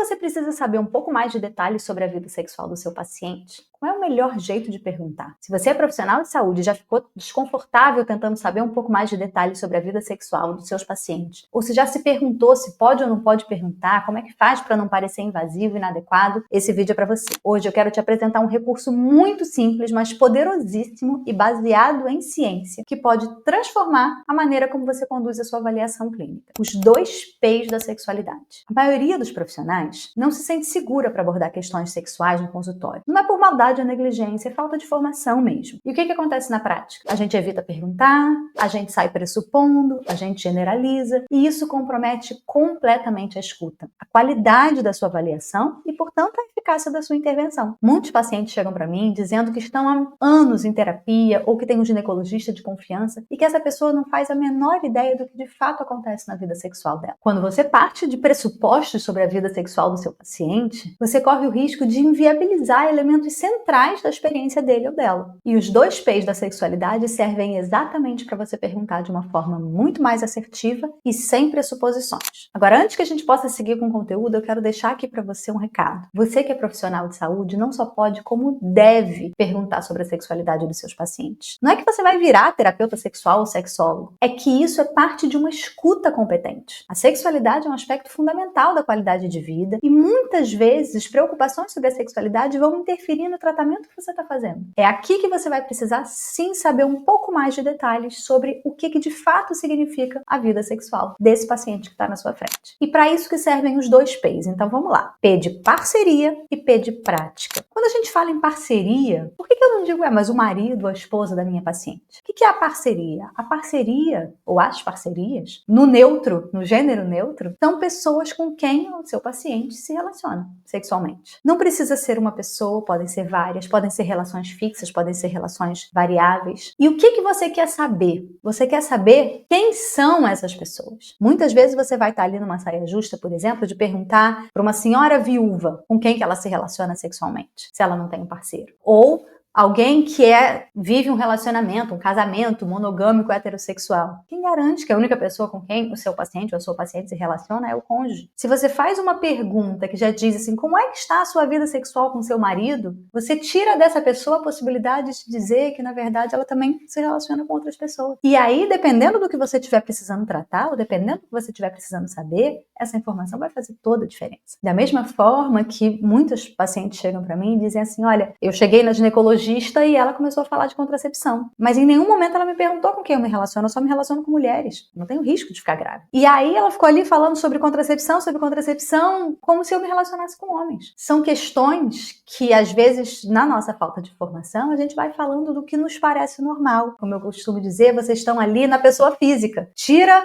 você precisa saber um pouco mais de detalhes sobre a vida sexual do seu paciente, qual é o melhor jeito de perguntar? Se você é profissional de saúde e já ficou desconfortável tentando saber um pouco mais de detalhes sobre a vida sexual dos seus pacientes, ou se já se perguntou se pode ou não pode perguntar, como é que faz para não parecer invasivo e inadequado, esse vídeo é para você. Hoje eu quero te apresentar um recurso muito simples, mas poderosíssimo e baseado em ciência, que pode transformar a maneira como você conduz a sua avaliação clínica. Os 2 P's da sexualidade. A maioria dos profissionais não se sente segura para abordar questões sexuais no consultório. Não é por maldade ou negligência, é falta de formação mesmo. E o que acontece na prática? A gente evita perguntar, a gente sai pressupondo, a gente generaliza, e isso compromete completamente a escuta, a qualidade da sua avaliação e, portanto, a eficácia da sua intervenção. Muitos pacientes chegam para mim dizendo que estão há anos em terapia ou que tem um ginecologista de confiança e que essa pessoa não faz a menor ideia do que de fato acontece na vida sexual dela. Quando você parte de pressupostos sobre a vida sexual do seu paciente, você corre o risco de inviabilizar elementos centrais da experiência dele ou dela. E os 2 P's da sexualidade servem exatamente para você perguntar de uma forma muito mais assertiva e sem pressuposições. Agora, antes que a gente possa seguir com o conteúdo, eu quero deixar aqui para você um recado. Você que é profissional de saúde não só pode, como deve perguntar sobre a sexualidade dos seus pacientes. Não é que você vai virar terapeuta sexual ou sexólogo, é que isso é parte de uma escuta competente. A sexualidade é um aspecto fundamental da qualidade de vida e muitas vezes preocupações sobre a sexualidade vão interferir no tratamento que você está fazendo. É aqui que você vai precisar sim saber um pouco mais de detalhes sobre o que de fato significa a vida sexual desse paciente que está na sua frente. E para isso que servem os 2 P's. Então vamos lá. P de parceria e P de prática. Quando a gente fala em parceria, por que eu não digo, mas o marido ou a esposa da minha paciente? O que é a parceria? A parceria, ou as parcerias, no neutro, no gênero neutro, são pessoas com quem o seu paciente se relaciona sexualmente. Não precisa ser uma pessoa, podem ser várias, podem ser relações fixas, podem ser relações variáveis. E o que você quer saber? Você quer saber quem são essas pessoas. Muitas vezes você vai estar ali numa saia justa, por exemplo, de perguntar para uma senhora viúva com quem que ela se relaciona sexualmente, se ela não tem um parceiro. Ou alguém que vive um relacionamento, um casamento monogâmico heterossexual. Quem garante que a única pessoa com quem o seu paciente ou a sua paciente se relaciona é o cônjuge? Se você faz uma pergunta que já diz assim, como é que está a sua vida sexual com seu marido? Você tira dessa pessoa a possibilidade de dizer que, na verdade, ela também se relaciona com outras pessoas. E aí, dependendo do que você estiver precisando tratar, ou dependendo do que você estiver precisando saber, essa informação vai fazer toda a diferença. Da mesma forma que muitos pacientes chegam para mim e dizem assim, olha, eu cheguei na ginecologista e ela começou a falar de contracepção. Mas em nenhum momento ela me perguntou com quem eu me relaciono, eu só me relaciono com mulheres. Não tenho risco de ficar grávida. E aí ela ficou ali falando sobre contracepção, como se eu me relacionasse com homens. São questões que, às vezes, na nossa falta de formação, a gente vai falando do que nos parece normal. Como eu costumo dizer, vocês estão ali na pessoa física. Tira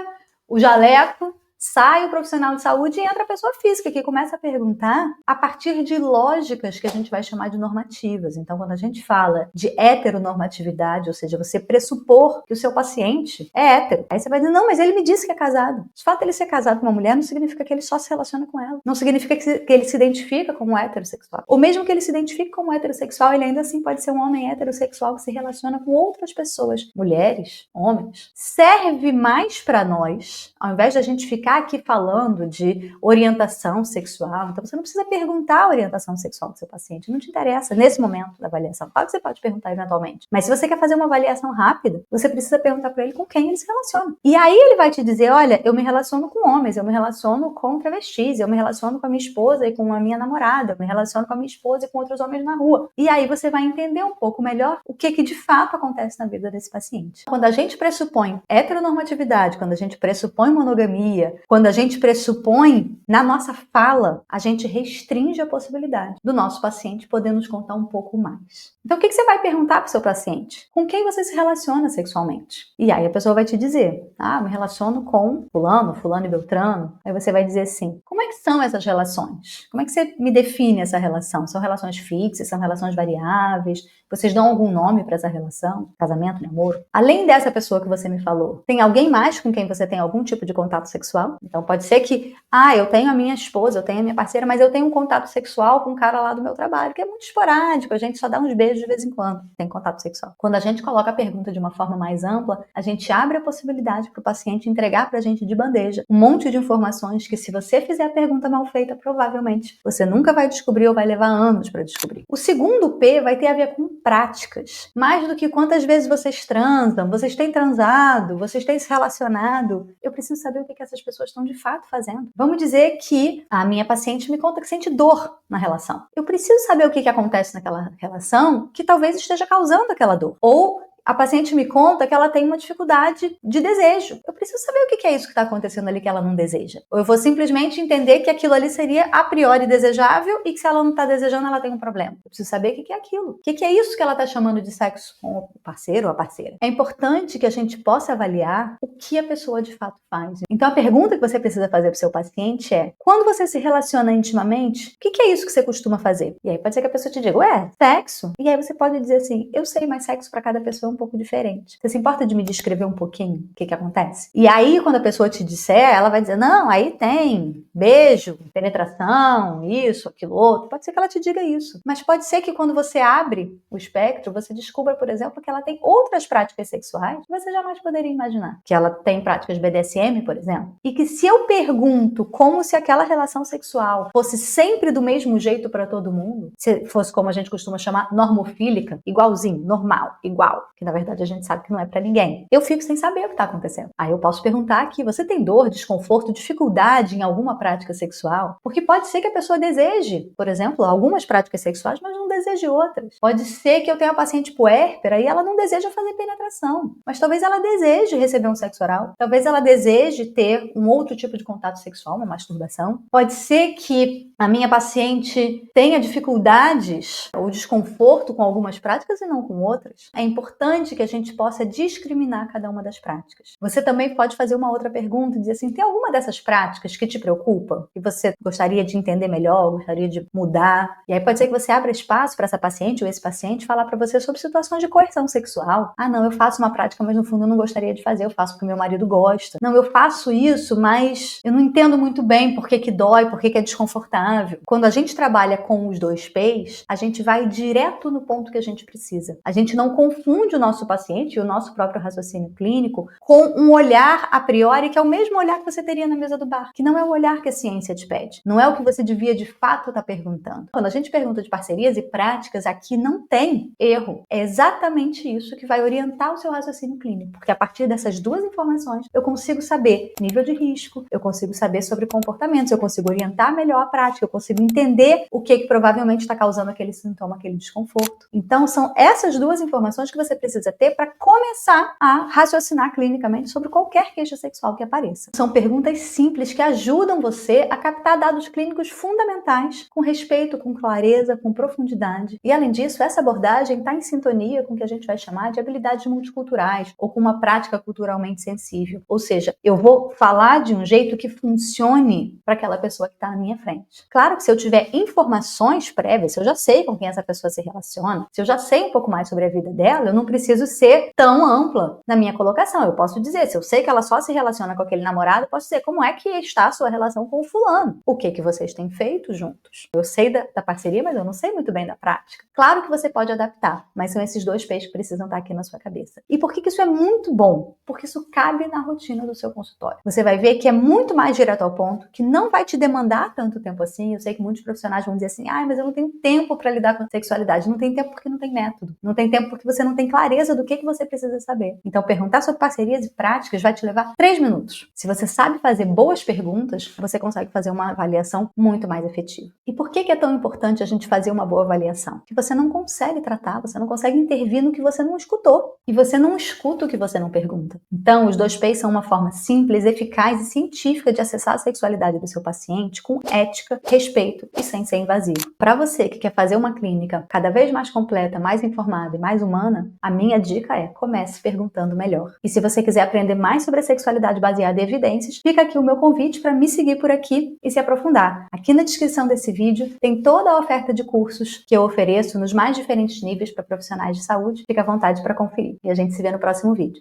o jaleco, sai o profissional de saúde e entra a pessoa física, que começa a perguntar a partir de lógicas que a gente vai chamar de normativas. Então, quando a gente fala de heteronormatividade, ou seja, você pressupor que o seu paciente é hétero, aí você vai dizer, não, mas ele me disse que é casado. O fato de ele ser casado com uma mulher não significa que ele só se relaciona com ela. Não significa que ele se identifica como heterossexual. Ou mesmo que ele se identifique como heterossexual, ele ainda assim pode ser um homem heterossexual que se relaciona com outras pessoas, mulheres, homens. Serve mais para nós, ao invés de a gente ficar aqui falando de orientação sexual, então você não precisa perguntar a orientação sexual do seu paciente, não te interessa nesse momento da avaliação. Claro que você pode perguntar eventualmente, mas se você quer fazer uma avaliação rápida, você precisa perguntar para ele com quem ele se relaciona. E aí ele vai te dizer, olha, eu me relaciono com homens, eu me relaciono com travestis, eu me relaciono com a minha esposa e com a minha namorada, eu me relaciono com a minha esposa e com outros homens na rua. E aí você vai entender um pouco melhor o que de fato acontece na vida desse paciente. Quando a gente pressupõe heteronormatividade, quando a gente pressupõe monogamia, quando a gente pressupõe na nossa fala, a gente restringe a possibilidade do nosso paciente poder nos contar um pouco mais. Então, o que você vai perguntar para o seu paciente? Com quem você se relaciona sexualmente? E aí a pessoa vai te dizer, me relaciono com fulano e beltrano. Aí você vai dizer assim, como é que são essas relações? Como é que você me define essa relação? São relações fixas? São relações variáveis? Vocês dão algum nome para essa relação? Casamento, namoro? Além dessa pessoa que você me falou, tem alguém mais com quem você tem algum tipo de contato sexual? sexual. Então pode ser que, eu tenho a minha esposa, eu tenho a minha parceira, mas eu tenho um contato sexual com um cara lá do meu trabalho, que é muito esporádico, a gente só dá uns beijos de vez em quando, tem contato sexual. Quando a gente coloca a pergunta de uma forma mais ampla, a gente abre a possibilidade para o paciente entregar para a gente de bandeja um monte de informações que, se você fizer a pergunta mal feita, provavelmente você nunca vai descobrir ou vai levar anos para descobrir. O segundo P vai ter a ver com práticas. Mais do que quantas vezes vocês transam, vocês têm transado, vocês têm se relacionado, eu preciso saber o que essas pessoas estão de fato fazendo. Vamos dizer que a minha paciente me conta que sente dor na relação. Eu preciso saber o que acontece naquela relação que talvez esteja causando aquela dor. Ou a paciente me conta que ela tem uma dificuldade de desejo. Eu preciso saber o que é isso que está acontecendo ali que ela não deseja. Ou eu vou simplesmente entender que aquilo ali seria a priori desejável e que, se ela não está desejando, ela tem um problema. Eu preciso saber o que é aquilo. O que é isso que ela está chamando de sexo com o parceiro ou a parceira. É importante que a gente possa avaliar o que a pessoa de fato faz. Então a pergunta que você precisa fazer para o seu paciente é: quando você se relaciona intimamente, o que é isso que você costuma fazer? E aí pode ser que a pessoa te diga, sexo. E aí você pode dizer assim: eu sei, mas sexo para cada pessoa é um pouco diferente. Você se importa de me descrever um pouquinho o que acontece? E aí, quando a pessoa te disser, ela vai dizer: não, aí tem beijo, penetração, isso, aquilo, outro. Pode ser que ela te diga isso. Mas pode ser que, quando você abre o espectro, você descubra, por exemplo, que ela tem outras práticas sexuais que você jamais poderia imaginar. Que ela tem práticas BDSM, por exemplo. E que, se eu pergunto como se aquela relação sexual fosse sempre do mesmo jeito para todo mundo, se fosse como a gente costuma chamar normofílica, igualzinho, normal, igual, que na verdade a gente sabe que não é pra ninguém, eu fico sem saber o que tá acontecendo. Aí eu posso perguntar aqui: você tem dor, desconforto, dificuldade em alguma prática sexual? Porque pode ser que a pessoa deseje, por exemplo, algumas práticas sexuais, mas não deseje outras. Pode ser que eu tenha uma paciente puérpera e ela não deseja fazer penetração, mas talvez ela deseje receber um sexo oral, talvez ela deseje ter um outro tipo de contato sexual, uma masturbação. Pode ser que a minha paciente tenha dificuldades ou desconforto com algumas práticas e não com outras. É importante que a gente possa discriminar cada uma das práticas. Você também pode fazer uma outra pergunta e dizer assim: tem alguma dessas práticas que te preocupa? Que você gostaria de entender melhor, gostaria de mudar? E aí pode ser que você abra espaço para essa paciente ou esse paciente falar para você sobre situações de coerção sexual. Não, eu faço uma prática, mas no fundo eu não gostaria de fazer, eu faço porque meu marido gosta. Não, eu faço isso, mas eu não entendo muito bem por que dói, por que é desconfortável. Quando a gente trabalha com os dois P's, a gente vai direto no ponto que a gente precisa. A gente não confunde o nosso paciente e o nosso próprio raciocínio clínico com um olhar a priori que é o mesmo olhar que você teria na mesa do bar, que não é o olhar que a ciência te pede, não é o que você devia de fato estar perguntando. Quando a gente pergunta de parcerias e práticas, aqui não tem erro. É exatamente isso que vai orientar o seu raciocínio clínico, porque a partir dessas duas informações eu consigo saber nível de risco, eu consigo saber sobre comportamentos, eu consigo orientar melhor a prática, eu consigo entender o que provavelmente está causando aquele sintoma, aquele desconforto. Então são essas duas informações que você precisa ter para começar a raciocinar clinicamente sobre qualquer queixa sexual que apareça. São perguntas simples que ajudam você a captar dados clínicos fundamentais com respeito, com clareza, com profundidade. E além disso, essa abordagem está em sintonia com o que a gente vai chamar de habilidades multiculturais ou com uma prática culturalmente sensível. Ou seja, eu vou falar de um jeito que funcione para aquela pessoa que está na minha frente. Claro que, se eu tiver informações prévias, se eu já sei com quem essa pessoa se relaciona, se eu já sei um pouco mais sobre a vida dela, eu não preciso ser tão ampla na minha colocação. Eu posso dizer: se eu sei que ela só se relaciona com aquele namorado, eu posso dizer: como é que está a sua relação com o fulano? O que vocês têm feito juntos? Eu sei da parceria, mas eu não sei muito bem da prática. Claro que você pode adaptar, mas são esses dois P's que precisam estar aqui na sua cabeça. E por que isso é muito bom? Porque isso cabe na rotina do seu consultório. Você vai ver que é muito mais direto ao ponto, que não vai te demandar tanto tempo assim. Eu sei que muitos profissionais vão dizer assim: mas eu não tenho tempo para lidar com a sexualidade. Não tem tempo porque não tem método. Não tem tempo porque você não tem clareza do que você precisa saber. Então, perguntar sobre parcerias e práticas vai te levar 3 minutos. Se você sabe fazer boas perguntas, você consegue fazer uma avaliação muito mais efetiva. E por que é tão importante a gente fazer uma boa avaliação? Porque você não consegue tratar, você não consegue intervir no que você não escutou. E você não escuta o que você não pergunta. Então, os 2 P's são uma forma simples, eficaz e científica de acessar a sexualidade do seu paciente com ética, respeito e sem ser invasivo. Para você que quer fazer uma clínica cada vez mais completa, mais informada e mais humana, a minha dica é: comece perguntando melhor. E se você quiser aprender mais sobre a sexualidade baseada em evidências, fica aqui o meu convite para me seguir por aqui e se aprofundar. Aqui na descrição desse vídeo tem toda a oferta de cursos que eu ofereço nos mais diferentes níveis para profissionais de saúde. Fica à vontade para conferir. E a gente se vê no próximo vídeo.